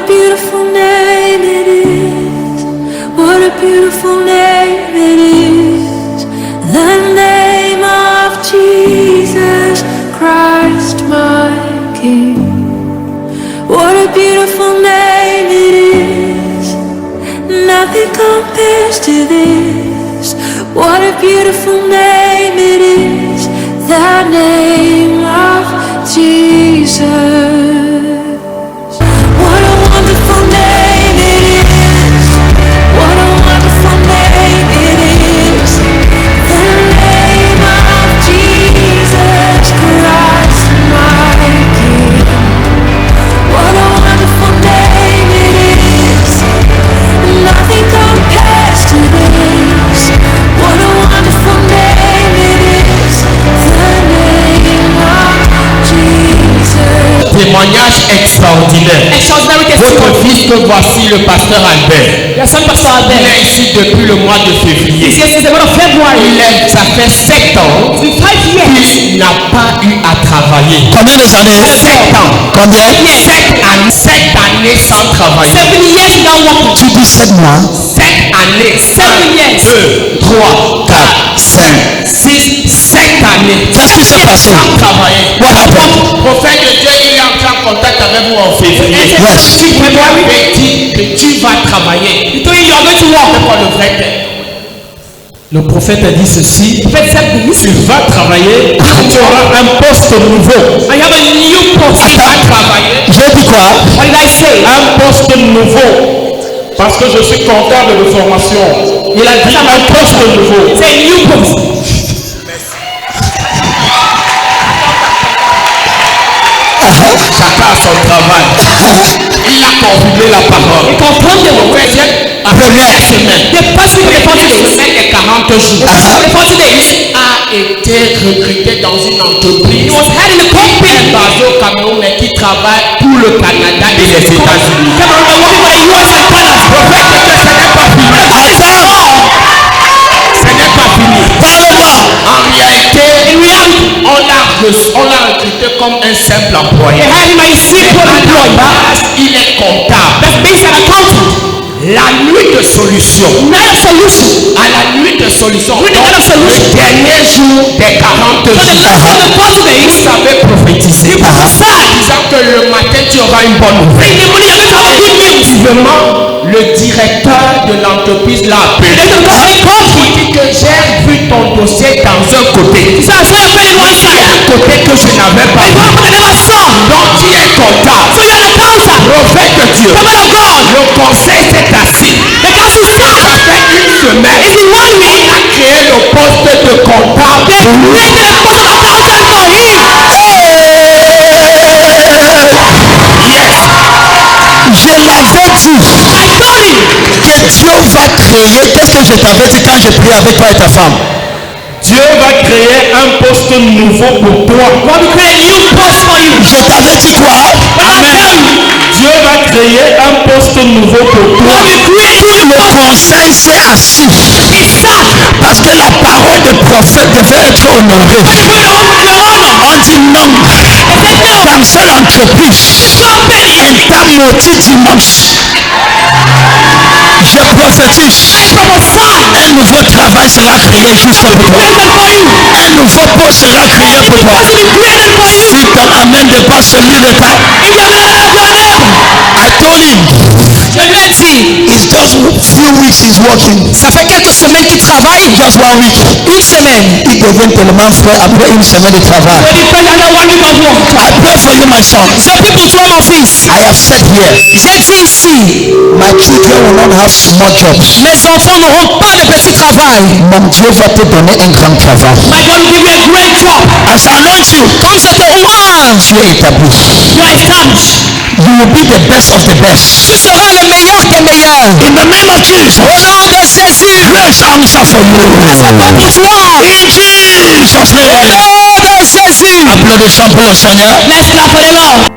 beautiful name it is. What a beautiful name it is. The name of Jesus Christ, my King. What a beautiful name it is. Nothing compares to this. What a beautiful name it is. The name of Jesus. What a wonderful name it is. What a wonderful name it is. The name of Jesus Christ, my King. What a wonderful name it is. Nothing compares to this. What a wonderful name it is. The name of Jesus. Témoignage extraordinaire. Votre fils que voici, le pasteur Albert. Il est ici depuis le mois de février. Ça fait 7 ans qu'il n'a pas eu à travailler. Combien de années? 7 ans. Combien? 7 années sans travailler. 7 years without working. Tu dis 7 mois? 7 années. 7 years. 2, 3, 4, 5, 6, 7 années. Qu'est-ce qui s'est passé? Sans travailler. What happened? Prophète de Dieu, il est entré en contact avec vous en février. Yes. Tu m'avais dit que tu vas travailler. Il te dit, il y a tu vois. C'est quoi le vrai thème? Le prophète a dit ceci. Tu vas travailler. Tu auras un poste nouveau. I have a new post. Tu vas travailler. J'ai dit quoi? What did I say? Un poste nouveau. Parce que je suis comptable de formation. Il a dit un poste nouveau. C'est un new post. Chacun a son travail. Il a confirmé la parole. Il comprend que vous faites première semaine. La semaine des 40 jours. Il a été recruté dans une entreprise. Un basé au Cameroun mais qui travaille pour le Canada et les États-Unis. Ce n'est pas fini. Parle-moi. En réalité, on l'a recruté comme un simple employé. Il est comptable. La nuit de solution. À la nuit de solution. Le dernier jour des 40 jours. Vous savez prophétiser. Disant que le matin tu auras une bonne nouvelle. Effectivement, le directeur de l'entreprise l'a appelé. Il dit que j'ai vu ton dossier dans un côté. C'est un côté que je n'avais pas vu. Donc tu es comptable. Prophète de Dieu. Le conseil s'est assis. Ça fait une semaine. On a créé le poste de comptable. Je l'avais dit que Dieu va créer. Qu'est-ce que je t'avais dit quand je priais avec toi et ta femme? Dieu va créer un poste nouveau pour toi. Je t'avais dit quoi? Amen. Dieu va créer un poste nouveau pour toi. Le conseil s'est assis. Parce que la parole de prophète devait être honorée. On dit non. Dans cette entreprise, un tamoti dimanche. Je prophétise. Un nouveau travail sera créé juste pour toi. Un nouveau poste sera créé pour toi. Si ton amen dépasse celui de toi, I told him. Je lui ai dit. It's just few weeks he's working. Ça fait quelques semaines qu'il travaille. Just 1 week. Une semaine. Il devient tellement frais après une semaine de travail. I pray for you, my son. Je prie pour toi, mon fils. I have said here. J'ai dit ici. My children will not have small jobs. Mes enfants n'auront pas de petits travail. Mon Dieu va te donner un grand travail. My God will give you a great job. As I anoint you. Comme je te ouvre. Tu es établi. You are established. You will be the best of the best. Tu seras le meilleur des meilleurs. In the name of Jesus. Au nom de Jésus. Great answer for you. C'est pas pour toi. In Jesus' name. Au nom de Jésus. Applaudissons pour le Seigneur. Let's clap for the Lord.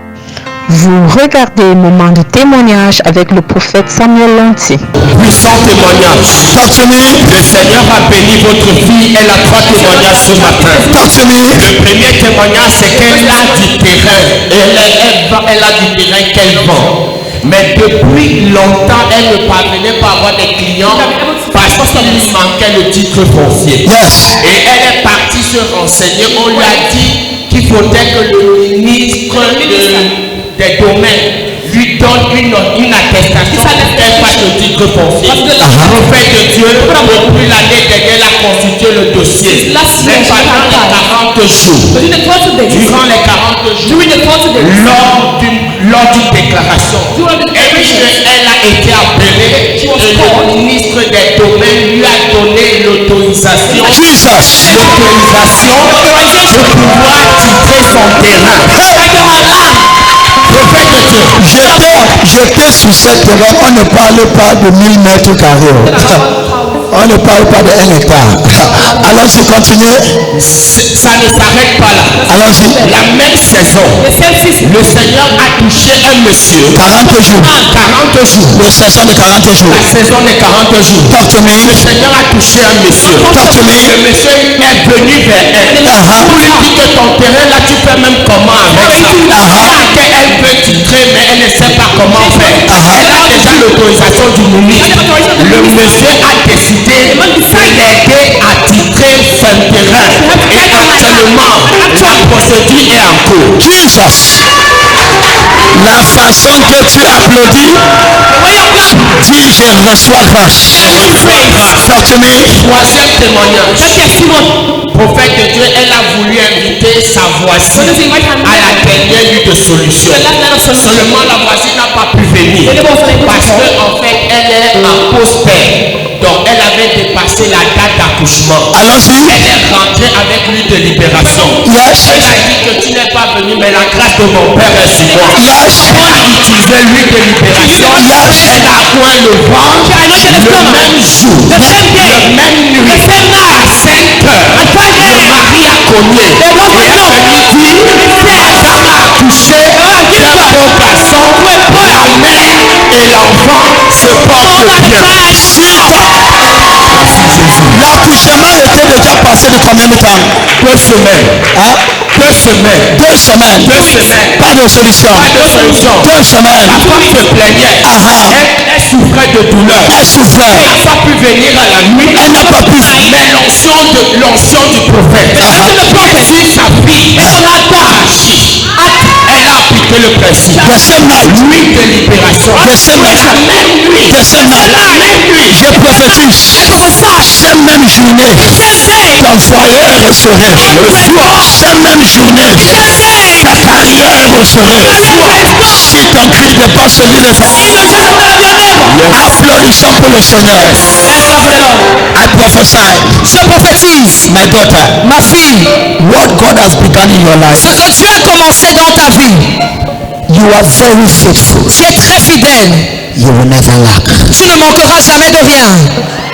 Vous regardez Moment de témoignage avec le prophète Samuel Lanty. Puissant témoignage. Talk to me. Le Seigneur a béni votre fille. Elle a 3 témoignages ce matin. Talk to me. Le premier témoignage, c'est qu'elle a du terrain. Elle a du terrain qu'elle vend. Mais depuis longtemps, elle ne parvenait pas à avoir des clients parce qu'il lui manquait le titre foncier. Yes. Et elle est partie se renseigner. On lui a dit qu'il faudrait que le ministre des domaines lui donne une attestation qu'elle fasse le titre foncier. Le prophète de Dieu, depuis l'année dernière, elle a constitué le dossier. Mais pendant les 40 jours, durant les 40 jours, lors d'une déclaration, elle a été appelée et le ministre des domaines lui a donné l'autorisation de pouvoir titrer son terrain. Prophète de Dieu. J'étais sur cette terrain, on ne parle pas de 1000 mètres carrés. On ne parle pas de 1 hectare. Allons-y, continuez. Ça ne s'arrête pas là. Allons-y. La même saison, le Seigneur a touché un monsieur. 40 jours. 40 jours. La saison de 40 jours. La saison de 40 jours. Talk to me. Le Seigneur a touché un monsieur. Talk to me. Le monsieur est venu vers elle. Pour lui dire que ton terrain là, tu fais même comment avec ça. Elle veut titrer, mais elle ne sait pas comment faire. Elle a déjà l'autorisation du ministre. Le monsieur a décidé de l'aider à titrer son terrain. Et actuellement, la procédure est en cours. Jesus. La façon que tu applaudis, dis je reçois grâce. Talk to me. Troisième témoignage. Prophète de Dieu, elle a voulu inviter sa voisine à la dernière nuit de solution. Seulement la voisine n'a pas pu venir parce qu'en fait elle est en postère. Donc elle avait dépassé la date d'accouchement. Allons-y. Elle est rentrée avec lui de libération. Yes. Elle a dit que tu n'es pas venu, mais la grâce de mon père est sur moi. Yes. Elle a utilisé lui de libération. Yes. Elle a coin le ventre le même jour, le même nuit, à 5 heures. Le mari a cogné. Et elle a dit, Adam a accouché d'un beau garçon. La mère et l'enfant se portent bien. L'accouchement était déjà passé de combien de temps? 2 semaines. Hein? 2 semaines. 2 semaines. 2 semaines. Pas de solution. Pas de solution. 2 semaines. La femme se plaignait. Elle souffrait de douleur. Elle souffrait. Elle n'a pas pu venir à la nuit. Elle n'a pas pu. Mais l'onction du prophète. Si sa fille a agi, elle a appliqué le principe. Nuit de libération. La même nuit. La même nuit. Je prophétise. Cette même journée, ton foyer est restauré. Cette même journée, ta carrière est restaurée. Si ton cri dépasse celui des femmes, applaudissons pour le Seigneur. I prophesy. Je prophétise, My daughter, ma fille, what God has begun in your life, ce que Dieu a commencé dans ta vie, you are very faithful. tu es très fidèle, You will never lack. tu ne manqueras jamais de rien.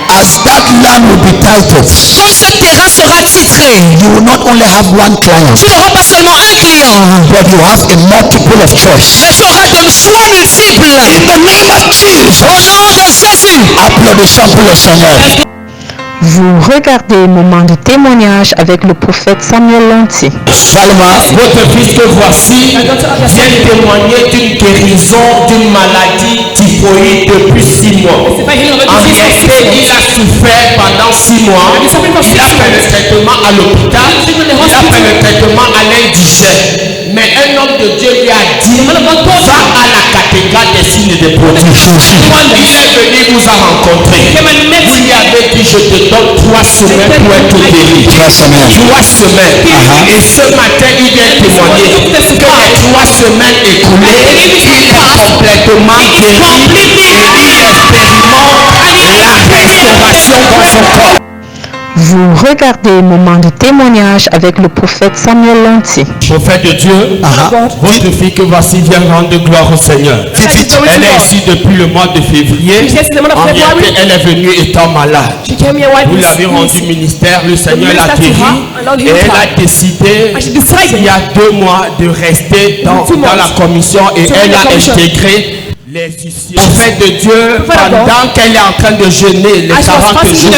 As that land will be titled, Quand ce terrain sera titré, you will not only have one client, tu n'auras pas seulement un client, but you have a multiple of choice. mais tu auras de choix multiples. In the name of Jesus, Au nom de Jésus, applaudissons pour le Seigneur. Vous regardez Moment de témoignage avec le prophète Samuel Lanty. Salma, Votre fils que voici vient témoigner d'une guérison d'une maladie typhoïde depuis 6 mois. En réalité, il a souffert pendant 6 mois. Il a fait le traitement à l'hôpital. Il a fait le traitement à l'indigène. Mais un homme de Dieu lui a dit, va à la cathédrale des signes et des prodiges. Il est venu vous a rencontré. Vous lui avez dit, je te donne 3 semaines pour être guéri. 3 semaines. 3 semaines. Et ce matin, il vient témoigner que les 3 semaines écoulées, il est complètement guéri et il expérimente la restauration dans son corps. Vous regardez Moment de témoignage avec le prophète Samuel Lanty. Prophète de Dieu, votre fille que voici vient rendre gloire au Seigneur. Elle est ici depuis le mois de février. En réalité, elle est venue étant malade. Vous l'avez rendu ministère, le Seigneur l'a guéri et elle a décidé, il y a 2 mois, de rester dans la commission et elle a intégré les huissiers. Prophète de Dieu, pendant qu'elle est en train de jeûner les 40 jours,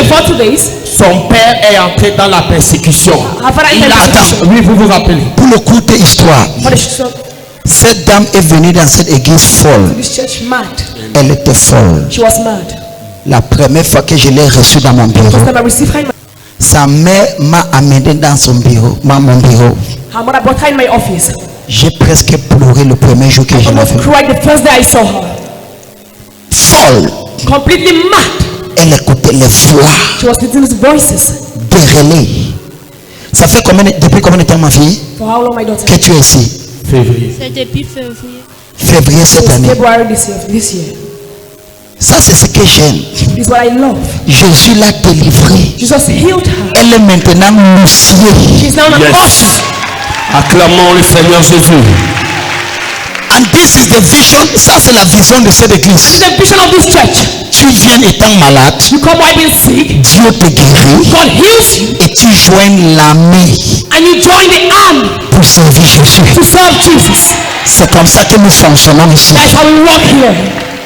son père est entré dans la persécution. Il a, oui, vous vous rappelez. Pour le courte histoire, Cette dame est venue dans cette église folle. This church mad. Elle était folle. She was mad. La première fois que je l'ai reçue dans mon bureau, First time I received her in sa mère m'a amené dans son bureau, mon bureau. her mother brought her in my office. J'ai presque pleuré le premier jour que je l'ai Almost vue. cried the first day I saw her. Folle. Completely mad. Elle écoutait les voix She was listening to voices. déréglées. Ça fait depuis combien de temps, ma fille, For how long, my daughter? que tu es ici? Février. C'est depuis février. Février cette année. February this year. Ça, c'est ce que j'aime. This is what I love. Jésus l'a délivrée. Jesus healed her. Elle est maintenant moussiée. She's now an Yes. Acclamons le Seigneur Jésus. And this is the vision. Ça, c'est la vision de cette This is église. the vision of this church. Tu viens étant malade, You come while being sick. Dieu te guérit God heals you. et tu joins l'armée And you join the army pour servir Jésus. to serve Jesus. C'est comme ça que nous fonctionnons ici. That's how we walk here.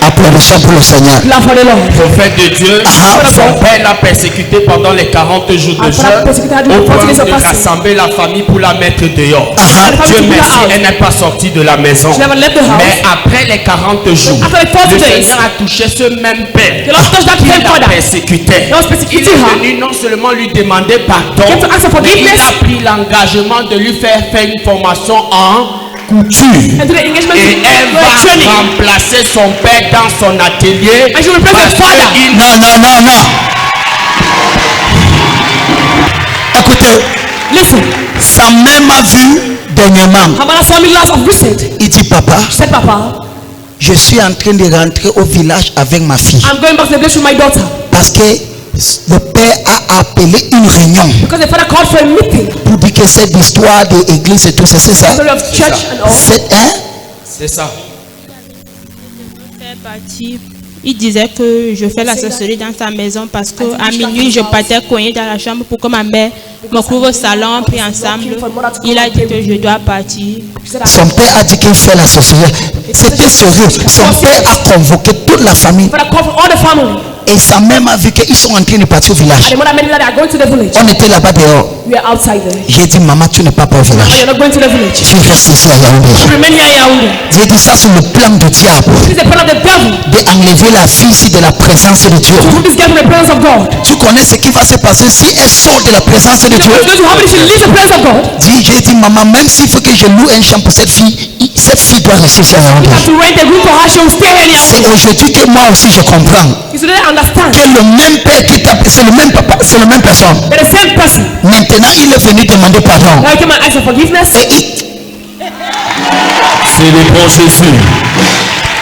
Applaudissons pour le Seigneur. Love for the Lord. Prophète de Dieu, Ah, son père l'a persécuté pendant les 40 jours de Après la jeûne persécution, au point 40 days of de fasting. rassembler la famille pour la mettre dehors. Ah, And the Dieu family took merci, her out. elle n'est pas sortie de la maison. She never left the house. Mais après les 40 jours, After the 40 le days, Seigneur a touché ce même père the Lord touched that qui same la father. persécutait. He was Il persecuting est her. venu non seulement lui demander pardon, Came to ask for mais il forgiveness. a pris l'engagement de lui faire une formation en couture. And to the engagement Et elle to training. va remplacer son père dans son atelier. And she will replace parce her father. qu'il Non, non, non, non. Écoutez, Listen, sa mère m'a vu dernièrement. her mother saw me last of recent. Il dit, papa, She said, Papa, je suis en train de rentrer au village avec ma fille. I'm going back to the village with my daughter. Parce que le père a appelé une réunion Because the father called for a meeting. pour dire que cette histoire de l'église et tout ça, c'est ça. Story of church and all. C'est hein? C'est ça. Faire partie. Il disait que je fais la sorcellerie dans sa maison parce que à minuit je partais cogner dans la chambre pour que ma mère me couvre au salon, puis ensemble il a dit que je dois partir. She said, Son père a dit qu'il fait la sorcellerie. C'était sérieux. Son père a convoqué toute la famille. Father called for all the family. Et sa mère m'a vu qu'ils sont en train de partir au And village. the mother made it that they are going to the village. On était là-bas dehors. We are outside there. J'ai dit, maman, tu n'es pas au But village. you're not going to the village. Tu restes ici à Yaoundé. Remain here in Yaoundé. J'ai dit, ça c'est le plan du diable. This is the plan of the devil. D'enlever la fille ici de la présence de Dieu. To put this girl in the presence of God. Tu connais ce qui va se passer si elle sort de la présence de Dieu. What's going to happen if she leaves the presence of God? J'ai dit, maman, même s'il faut que je loue un champ pour cette fille doit rester sur Yaoundé. You have to rent a room for her. She will stay here in C'est Yaoundé. aujourd'hui que moi aussi je comprends You should understand. que le même père qui t'a, c'est le même papa, c'est la même personne. They're the same person. Maintenant, il est venu demander pardon. Now you came and ask for forgiveness. Et C'est le bon Jésus.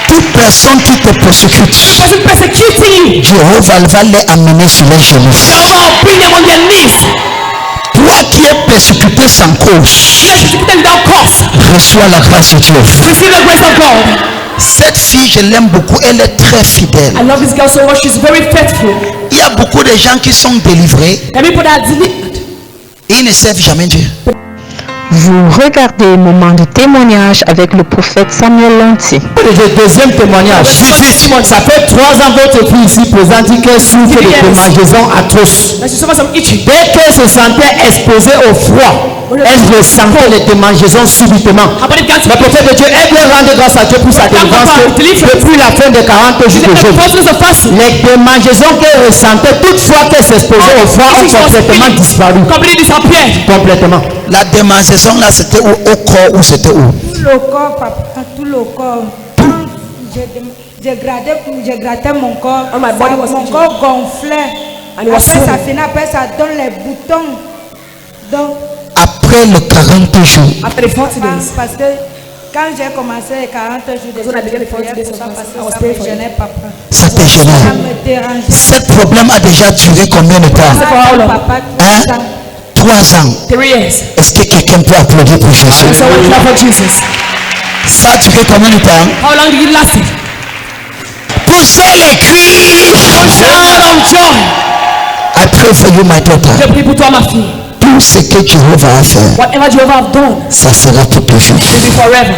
toute personne qui te persécute, Person persecuting you. Jéhovah va les amener sur les genoux. Jehovah will bring them on their knees. Toi qui es persécuté sans cause, Persecuted without cause. reçois la grâce de Dieu. Receive the grace of God. Cette fille, je l'aime beaucoup, elle est très fidèle. I love this girl so much. She's very faithful. Il y a beaucoup de gens qui sont délivrés There are people that are delivered. et ils ne servent jamais Dieu. Vous regardez Moment de témoignage avec le prophète Samuel Lanty. Le deuxième témoignage. Ça fait 3 ans votre fille ici présente dit qu'elle souffre de démangeaisons atroces. That she suffers from itching. Dès qu'elle se sentait exposée au froid, elle ressentait les démangeaisons subitement. Her body began to Le prophète de Dieu, elle doit rendre grâce à Dieu pour sa délivrance depuis la fin des 40 jours de jeûne. Les démangeaisons qu'elle ressentait toutefois qu'elle s'exposait au froid ont complètement disparu. Completely disappeared. Complètement. La démangeaison là, c'était où, au corps ou c'était où? Tout le corps, papa, tout le corps. Quand je grattais mon corps, Oh, my body was mon itching. corps gonflait. And it was Après ça swollen. finit, après ça donne les boutons. Donc, Après le 40 jours, After the 40 days. parce que quand j'ai commencé les 40 jours de When I began the 40 prière days pour of ça, fasting, I parce was que ça praying me for you. gênait, papa. ça te Ça gênait. me dérangeait. Ce problème a déjà duré combien de temps? For how long? Papa, Hein? 3 ans. 3 years. Est-ce que quelqu'un peut applaudir pour Jésus? Someone clap for Jesus. Ça a duré combien de temps? How long did it last? Poussez les cris. Shout of joy. I pray for you, my daughter. Je prie pour toi, ma fille. Tout ce que Jéhovah a fait, Whatever Jehovah have done ça sera pour toujours. will be forever.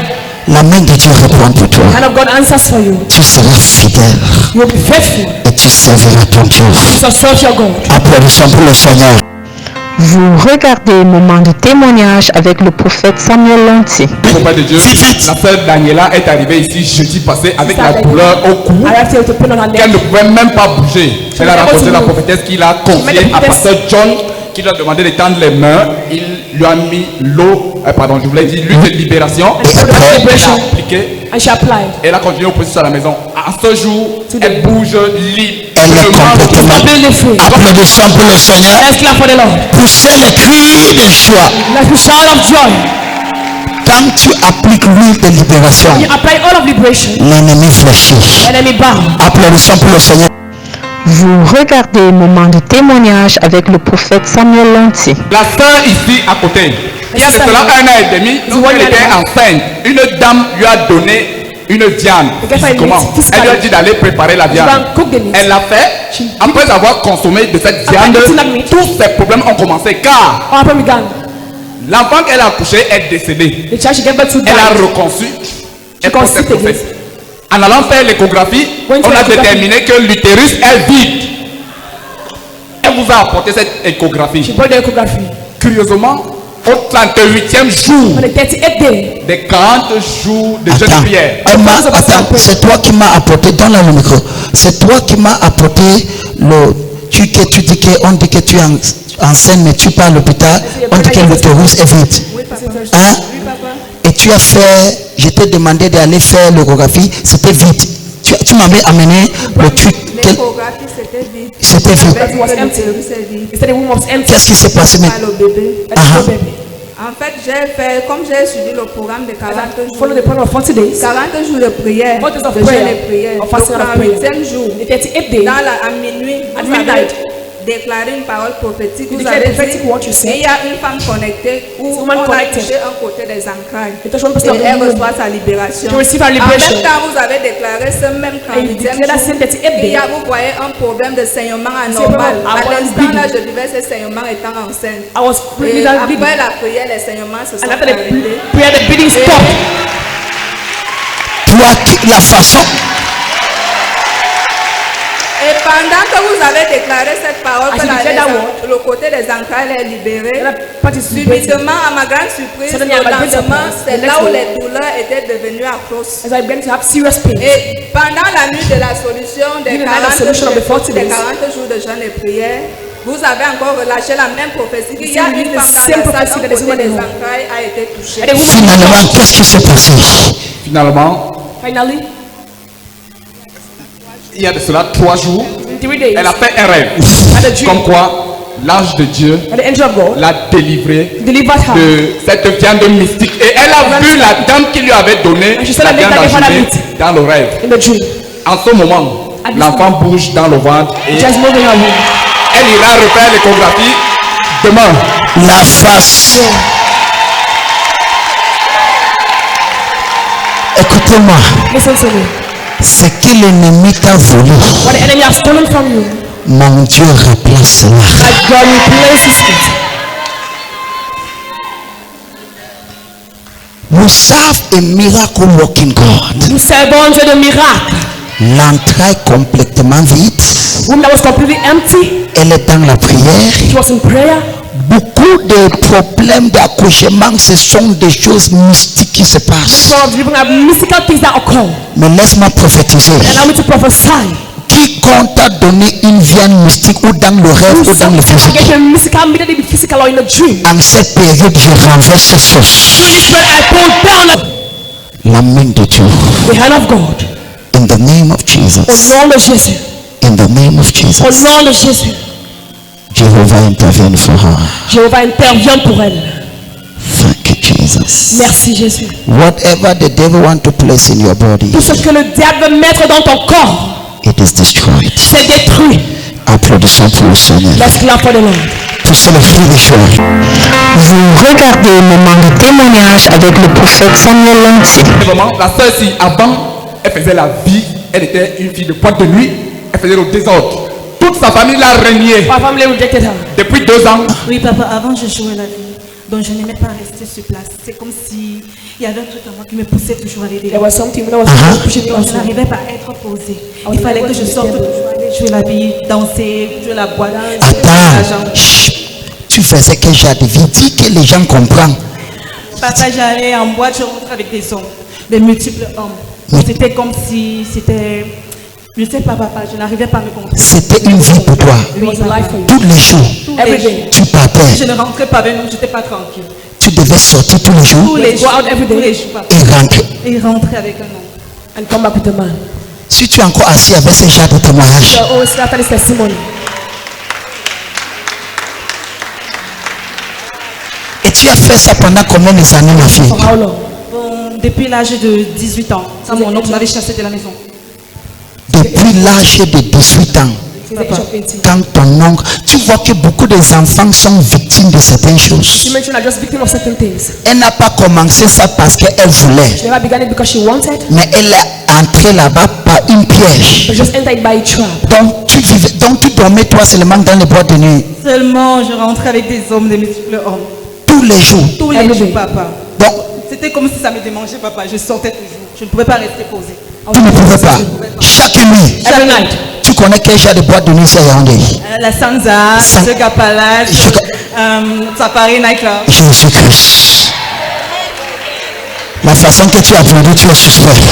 La main de Dieu répond pour toi. Hand of God answers for you. Tu seras fidèle You will be faithful. et tu serviras ton Dieu. You shall serve your God. Applaudissons pour le Seigneur. Vous regardez Moment de témoignage avec le prophète Samuel Lanty. Papa de Dieu, la sœur Daniela est arrivée ici jeudi passé avec la douleur au cou qu'elle ne pouvait même pas bouger. Elle a rencontré la prophétesse qui l'a confiée à pasteur John, qui lui a demandé d'étendre les mains. Il lui a mis l'eau, je voulais dire l'huile de libération. Elle a continué au processus à la maison. À ce jour, elle bouge libre. Elle est complètement. Applaudissons pour le Seigneur. Poussez les cris de joie. Quand tu appliques l'huile de libération, l'ennemi fléchit. Applaudissons pour le Seigneur. Vous regardez Moment de témoignage avec le prophète Samuel Lanty. La sœur ici à côté, il y a de cela 1 an et demi, lorsqu'elle était enceinte, une dame lui a donné une viande. Comment? Elle lui a dit d'aller préparer la viande. Elle l'a fait. Après avoir consommé de cette viande, tous ses problèmes ont commencé car l'enfant qu'elle a accouché est décédé. Elle a reconçu. Elle portait grossesse. En allant faire l'échographie, on a déterminé que l'utérus est vide. Elle vous a apporté cette échographie. Curieusement, au 38e jour des 40 jours de jeûne de prière. Attends, c'est toi qui m'as apporté, donne-le le micro. C'est toi qui m'as apporté tu dis qu'on dit que tu es enceinte, mais tu pars à l'hôpital, on dit que l'utérus est vide. Hein? Et tu as fait, je t'ai demandé d'aller faire l'échographie, c'était vide. Tu m'avais amené le truc. L'échographie, c'était vide. C'était vide. Qu'est-ce qui s'est passé maintenant? En fait, comme j'ai suivi le programme de 40 jours de prière, de jeûne et prière, au 48e jour, à minuit, vous avez déclaré une parole prophétique, vous avez dit, il y a une femme connectée où on a touché un côté des entrailles et elle reçoit sa libération. En même temps, vous avez déclaré ce même 48e jour, vous voyez un problème de saignement anormal. À l'instant là, je vivais ces saignements étant enceinte. Et après la prière, les saignements se sont arrêtés. La façon. Et pendant que vous avez déclaré cette parole, que le côté des entrailles est libéré, subitement, à ma grande surprise, le lendemain, c'est là où les douleurs étaient devenues atroces. Et pendant la nuit de la solution des 40 jours de jeûne et prière, vous avez encore relâché la même prophétie. Il y a une femme dans la salle, côté des entrailles a été touchée. Finalement, qu'est-ce qui s'est passé? Finalement, il y a de cela 3 jours, elle a fait un rêve. Comme quoi, l'ange de Dieu l'a délivré de cette viande mystique. Et elle a vu la dame qui lui avait donné la viande enjumée dans le rêve. En ce moment, l'enfant bouge dans le ventre et elle ira refaire l'échographie demain. La face. Écoutez-moi. Ce que l'ennemi t'a volé, mon Dieu replace cela. We serve a miracle working God. Nous servons un Dieu de miracle. L'entraille complètement vide. Elle est dans la prière. Beaucoup de problèmes d'accouchement, ce sont des choses mystiques qui se passent. Mais laisse-moi prophétiser. Quiconque t'a donné une viande mystique ou dans le rêve ou dans le physique, en cette période, je renverse cette chose. La main de Dieu. In the name of Jesus. In the name of Jesus. Jéhovah intervient pour her. Jéhovah intervient pour elle. Thank you, Jesus. Merci Jésus. Whatever the devil want to place in your body, tout ce que le diable veut mettre dans ton corps, it is destroyed. C'est détruit. Applaudissons pour le Seigneur. Poussez le cri de joie. Vous regardez le moment de témoignage avec le prophète Samuel Lanty. La sœur, si avant, elle faisait la vie, elle était une fille de boîte de nuit, elle faisait le désordre. Toute sa famille l'a reniée. Depuis 2 ans. Oui, papa, avant je jouais la vie. Donc je n'aimais pas rester sur place. C'est comme si il y avait un truc en moi qui me poussait toujours à aller dehors. Je n'arrivais pas à être posée. Il fallait que je sorte pour aller jouer la vie, danser, jouer la boîte. Attends. tu faisais quel genre de vie? Dis que les gens comprennent. Papa, j'allais en boîte, je rentrais avec des hommes, des multiples hommes. C'était comme si c'était... Je ne sais pas, papa, je n'arrivais pas à me comprendre. C'était une vie pour toi. Tous les jours, tu partais. Je ne rentrais pas avec nous, je n'étais pas tranquille. Tu devais sortir tous les jours et rentrer avec un homme. Si tu es encore assis avec ce genre de témoignage, et tu as fait ça pendant combien d'années, ma fille? Depuis l'âge de 18 ans. Ça, mon oncle m'avait chassé de la maison. Depuis l'âge de 18 ans, quand ton oncle, tu vois que beaucoup d'enfants sont victimes de certaines choses. Elle n'a pas commencé ça parce qu'elle voulait, mais elle est entrée là-bas par une piège. Donc tu dormais toi seulement dans les boîtes de nuit. Seulement je rentrais avec des hommes, des multiples hommes. Tous les jours. Tous les jours, papa. Donc c'était comme si ça me démangeait, papa. Je sortais toujours. Je ne pouvais pas rester posée. Tu ne pouvais pas. Chaque nuit. Tu connais quel genre de boîte de nuit c'est Yaoundé? La Sansa, le Gapalage, Safari Nightclub. Jésus-Christ. La façon que tu applaudis, tu es suspect.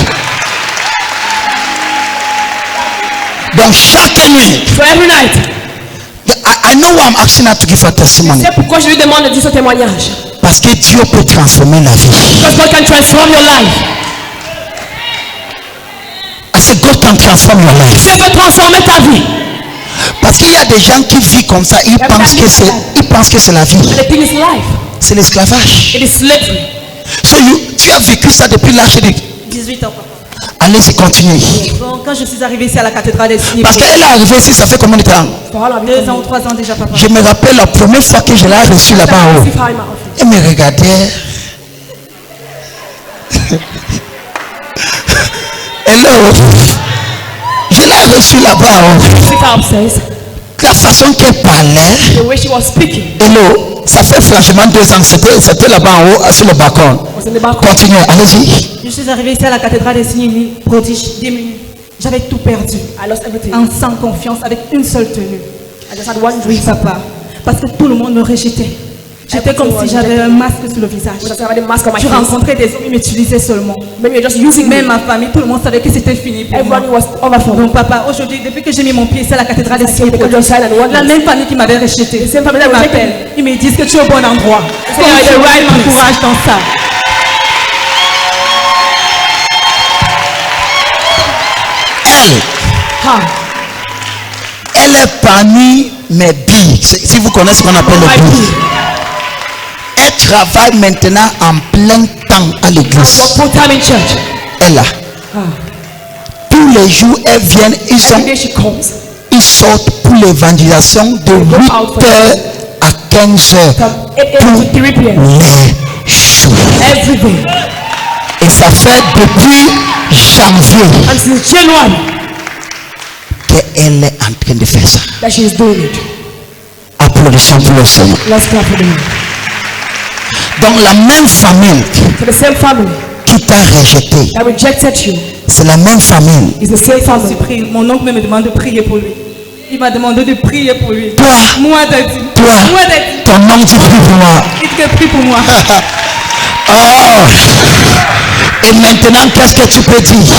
Donc chaque nuit. So every night. I know why I'm asking her to give her testimony. C'est pourquoi je lui demande de dire ce témoignage. Parce que Dieu peut transformer la vie. Because God can transform your life. I said God can transform your life. Dieu peut transformer ta vie. Parce qu'il y a des gens qui vivent comme ça, ils pensent que c'est la vie. C'est l'esclavage. It is slavery. So tu as vécu ça depuis l'âge de 18 ans. Allez-y, continuez. Bon, quand je suis arrivée ici à la cathédrale des signes. Parce qu'elle est arrivée ici, ça fait combien de temps? 2 ans ou 3 ans déjà, papa. Je me rappelle la première fois que je l'ai reçue là-bas en haut. Elle me regardait. Hello. Je l'ai reçue là-bas en haut. La façon qu'elle parlait. Hello. Ça fait franchement 2 ans. C'était là-bas en haut, sur le balcon. Continuez, allez-y. Je suis arrivée ici à la cathédrale des signes prodiges, démunie. J'avais tout perdu. En sans confiance, avec une seule tenue. Oui, papa. Parce que tout le monde me rejetait. J'étais comme si j'avais un masque sur le visage. Je rencontrais des hommes, ils m'utilisaient seulement. Même ma famille, tout le monde savait que c'était fini pour moi. Donc papa, aujourd'hui, depuis que j'ai mis mon pied ici à la cathédrale des signes prodiges, la même famille qui m'avait rejeté, ils m'appellent. Ils me disent que tu es au bon endroit. Ils m'encouragent dans ça. Elle est parmi mes billes. Si vous connaissez ce qu'on appelle les billes. Elle travaille maintenant en plein temps à l'église. Elle a. Tous les jours, elles viennent, ils sortent pour l'évangélisation de 8h à 15h pour les jours. Et ça fait depuis janvier qu'elle est en train de faire ça. Applaudissons pour le Seigneur. Donc la même famille qui t'a rejeté, c'est la même famille. Mon oncle me demande de prier pour lui. Il m'a demandé de prier pour lui. Toi, ton oncle dit prie pour moi. Il te prie pour moi. Oh. Et maintenant, qu'est-ce que tu peux dire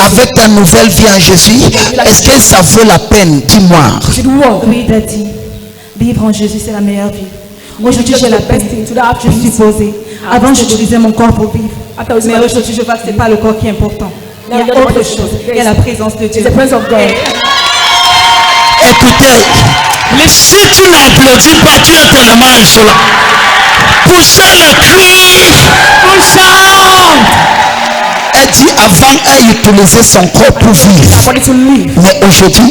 avec ta nouvelle vie en Jésus? Est-ce que ça vaut la peine? Dis-moi. Oui, Daddy. Vivre en Jésus, c'est la meilleure vie. Aujourd'hui, j'ai la paix. Je suis posée. Avant, j'utilisais mon corps pour vivre. Mais aujourd'hui, je vois que ce n'est pas le corps qui est important. Il y a autre chose. Il y a la présence de Dieu. Écoutez, si tu n'applaudis pas, tu es tellement insolent. Poussez le cri. Elle dit avant, elle utilisait son corps pour vivre. Mais aujourd'hui,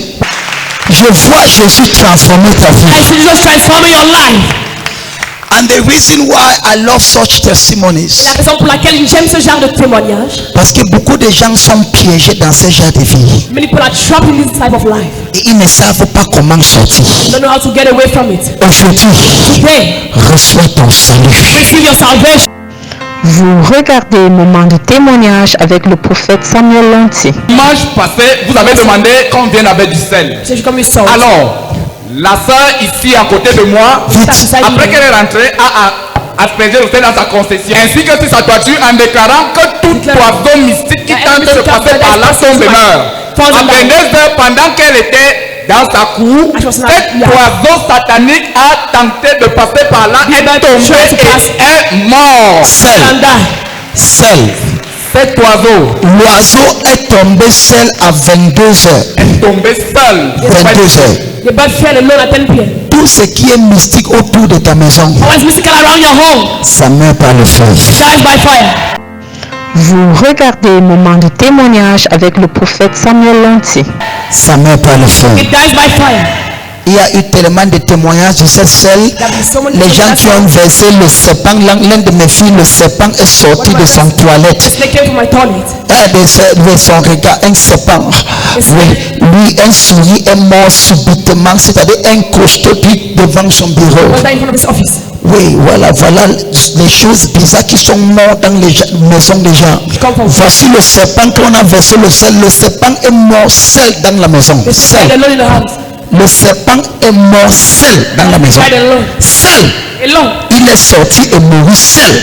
je vois Jésus transformer ta vie. And the reason why I love such testimonies. La raison pour laquelle j'aime ce genre de témoignage. Parce que beaucoup de gens sont piégés dans ce genre de vie. Many people are trapped in this type of life. Et ils ne savent pas comment sortir. They don't know how to get away from it. Aujourd'hui, reçois ton salut. Receive your salvation. Vous regardez Moment de témoignage avec le prophète Samuel Lanty. Dimanche passé, vous avez demandé qu'on vienne avec du sel. Alors, La sœur ici à côté de moi, après qu'elle est rentrée, a aspergé le sel dans sa concession, ainsi que sur sa toiture, en déclarant que tout poison mystique qui tente de passer par là tombe et meurt. À 22h, pendant qu'elle était dans sa cour, cet oiseau satanique a tenté de passer par là, elle est tombée et est mort. Seul. Cet oiseau. L'oiseau est tombé seul à 22h. Est tombé seul. 22h. Tout ce qui est mystique autour de ta maison, ça meurt par le feu. Vous regardez Moment de témoignage avec le prophète Samuel Lanty. Ça meurt par le feu. Il y a eu tellement de témoignages de cette seule. Les gens qui ont versé le serpent, l'un de mes filles, le serpent est sorti de son toilette. De son regard, un serpent. Oui, lui, un souris est mort subitement, c'est-à-dire un costaud devant son bureau. Oui, voilà les choses bizarres qui sont mortes dans les maisons des gens. Voici le serpent qu'on a versé le sel. Le serpent est mort seul dans la maison. Seul. Le serpent est mort seul dans la maison. Seul. Il est sorti et mouru seul.